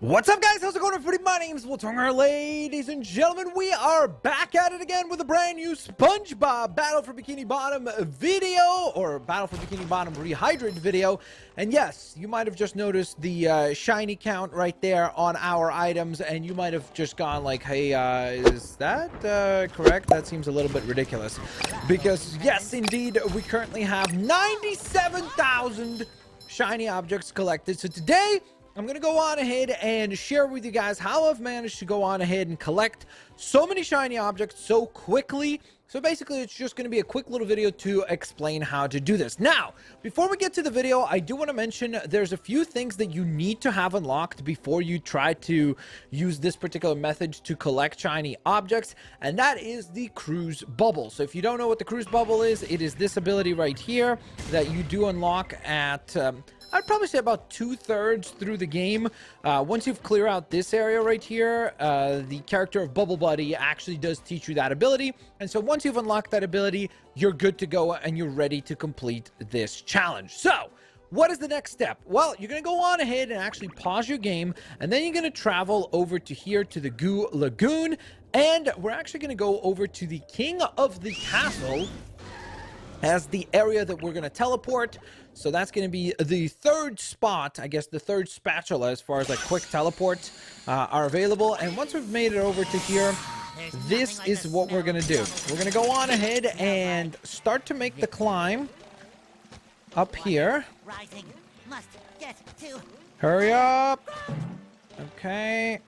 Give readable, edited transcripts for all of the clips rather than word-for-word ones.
What's up, guys? How's it going, everybody? My name's Blitzwinger. Ladies and gentlemen, we are back at it again with a brand new SpongeBob Battle for Bikini Bottom video, or Battle for Bikini Bottom Rehydrated video. And yes, you might have just noticed the shiny count right there on our items, and you might have just gone like, hey, is that correct? That seems a little bit ridiculous. Because yes, indeed, we currently have 97,000 shiny objects collected. So today, I'm going to go on ahead and share with you guys how I've managed to go on ahead and collect so many shiny objects so quickly. So basically, it's just going to be a quick little video to explain how to do this. Now, before we get to the video, I do want to mention there's a few things that you need to have unlocked before you try to use this particular method to collect shiny objects, and that is the cruise bubble. So if you don't know what the cruise bubble is, it is this ability right here that you do unlock at I'd probably say about 2/3 through the game. Once you've cleared out this area right here, the character of Bubble Buddy actually does teach you that ability. And so once you've unlocked that ability, you're good to go and you're ready to complete this challenge. So what is the next step? Well, you're going to go on ahead and actually pause your game, and then you're going to travel over to here to the Goo Lagoon, and we're actually going to go over to the King of the Castle as the area that we're going to teleport. So that's going to be the third spot, I guess the third spatula as far as like quick teleports are available. And once we've made it over to here, this is what we're going to do. We're going to go on ahead and start to make the climb up here. Hurry up. Okay.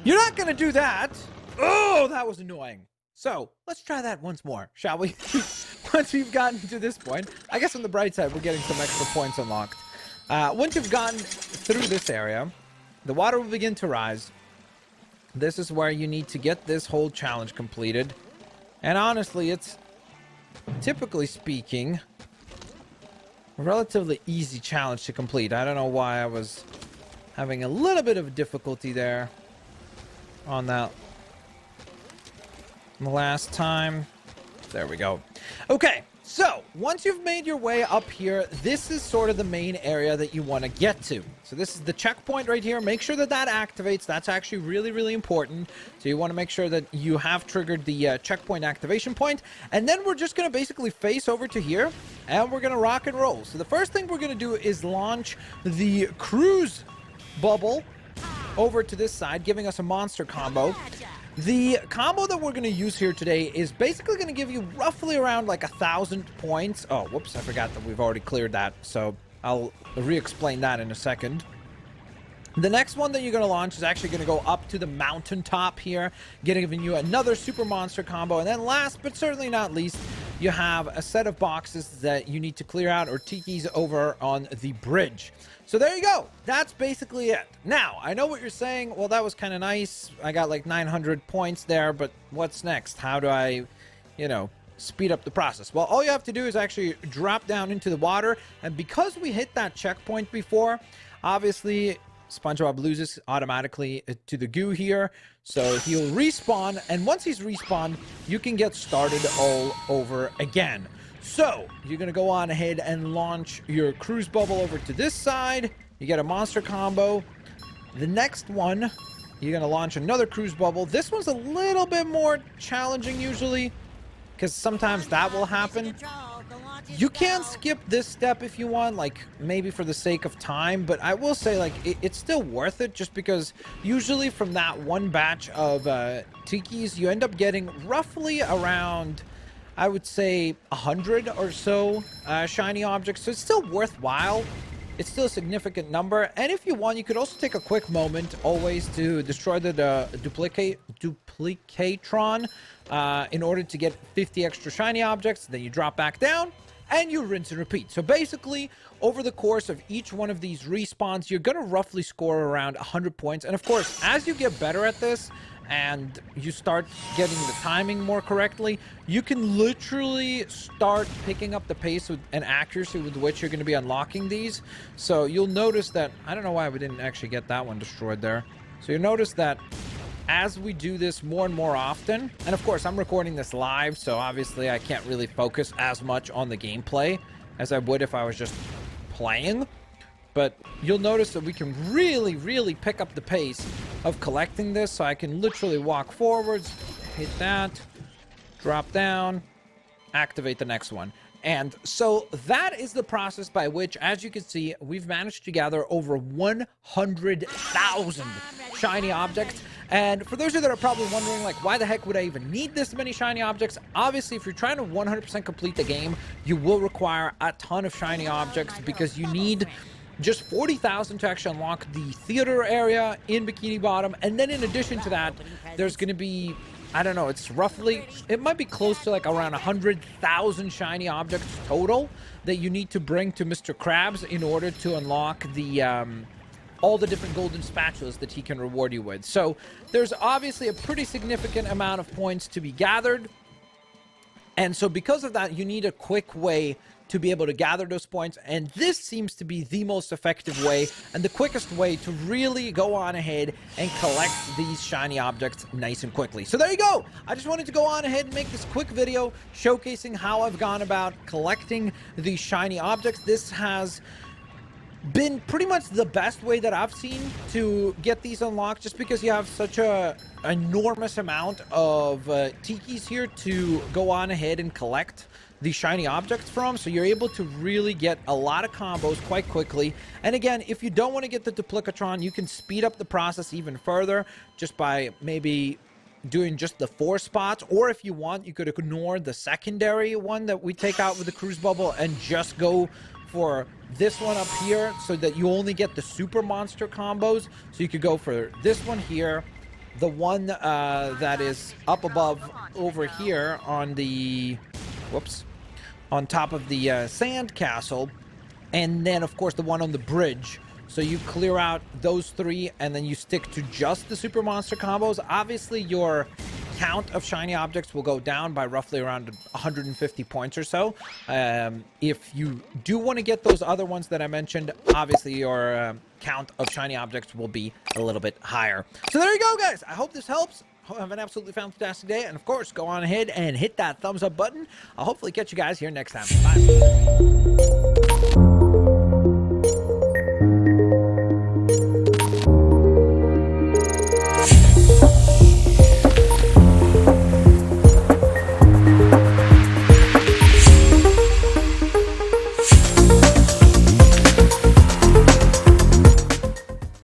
You're not going to do that. Oh, that was annoying. So let's try that once more, shall we? Once we've gotten to this point, I guess on the bright side, we're getting some extra points unlocked. Once you've gotten through this area, the water will begin to rise. This is where you need to get this whole challenge completed. And honestly, it's, typically speaking, a relatively easy challenge to complete. I don't know why I was having a little bit of difficulty there on that last time. There we go. Okay, so once you've made your way up here, this is sort of the main area that you want to get to. So this is the checkpoint right here. Make sure that that activates. That's actually really, really important. So you want to make sure that you have triggered the checkpoint activation point. And then we're just going to basically face over to here, and we're going to rock and roll. So the first thing we're going to do is launch the cruise bubble over to this side, giving us a monster combo. The combo that we're going to use here today is basically going to give you roughly around like 1,000 points. Oh, whoops, I forgot that we've already cleared that, so I'll re-explain that in a second. The next one that you're going to launch is actually going to go up to the mountaintop here, giving you another super monster combo. And then last but certainly not least, you have a set of boxes that you need to clear out, or tikis, over on the bridge. So there you go. That's basically it. Now, I know what you're saying. Well, that was kind of nice. I got like 900 points there, but what's next? How do I, you know, speed up the process? Well, all you have to do is actually drop down into the water. And because we hit that checkpoint before, obviously SpongeBob loses automatically to the goo here, so he'll respawn, and once he's respawned, you can get started all over again. So you're going to go on ahead and launch your cruise bubble over to this side. You get a monster combo. The next one, you're going to launch another cruise bubble. This one's a little bit more challenging usually, because sometimes that will happen. You can skip this step if you want, like maybe for the sake of time, but I will say like it's still worth it, just because usually from that one batch of tikis, you end up getting roughly around, I would say, 100 or so shiny objects. So it's still worthwhile. It's still a significant number. And if you want, you could also take a quick moment always to destroy the duplicatron in order to get 50 extra shiny objects. Then you drop back down and you rinse and repeat. So basically, over the course of each one of these respawns, you're going to roughly score around 100 points. And of course, as you get better at this and you start getting the timing more correctly, you can literally start picking up the pace and accuracy with which you're going to be unlocking these. So you'll notice that, I don't know why we didn't actually get that one destroyed there. So you'll notice that as we do this more and more often, and of course I'm recording this live, so obviously I can't really focus as much on the gameplay as I would if I was just playing. but you'll notice that we can really pick up the pace of collecting this. So I can literally walk forwards, hit that, drop down, activate the next one. And so that is the process by which, as you can see, we've managed to gather over 100,000 shiny objects. And for those of you that are probably wondering, like, why the heck would I even need this many shiny objects? Obviously, if you're trying to 100% complete the game, you will require a ton of shiny objects, because you need just 40,000 to actually unlock the theater area in Bikini Bottom. And then in addition to that, there's going to be, I don't know, it's roughly, it might be close to like around 100,000 shiny objects total that you need to bring to Mr. Krabs in order to unlock the all the different golden spatulas that he can reward you with. So there's obviously a pretty significant amount of points to be gathered. And so because of that, you need a quick way to be able to gather those points. And this seems to be the most effective way and the quickest way to really go on ahead and collect these shiny objects nice and quickly. So there you go. I just wanted to go on ahead and make this quick video showcasing how I've gone about collecting these shiny objects. This has been pretty much the best way that I've seen to get these unlocked, just because you have such a enormous amount of tikis here to go on ahead and collect these shiny objects from. So you're able to really get a lot of combos quite quickly. And again, if you don't want to get the Duplicatron, you can speed up the process even further just by maybe doing just the 4 spots, or if you want, you could ignore the secondary one that we take out with the cruise bubble and just go for this one up here, so that you only get the super monster combos. So you could go for this one here, the one that is up above over here on the, whoops, on top of the sand castle, and then of course the one on the bridge. So you clear out those 3 and then you stick to just the super monster combos. Obviously your count of shiny objects will go down by roughly around 150 points or so. If you do want to get those other ones that I mentioned, obviously your count of shiny objects will be a little bit higher. So there you go, guys. I hope this helps. Have an absolutely fantastic day. And of course, go on ahead and hit that thumbs up button. I'll hopefully catch you guys here next time. Bye.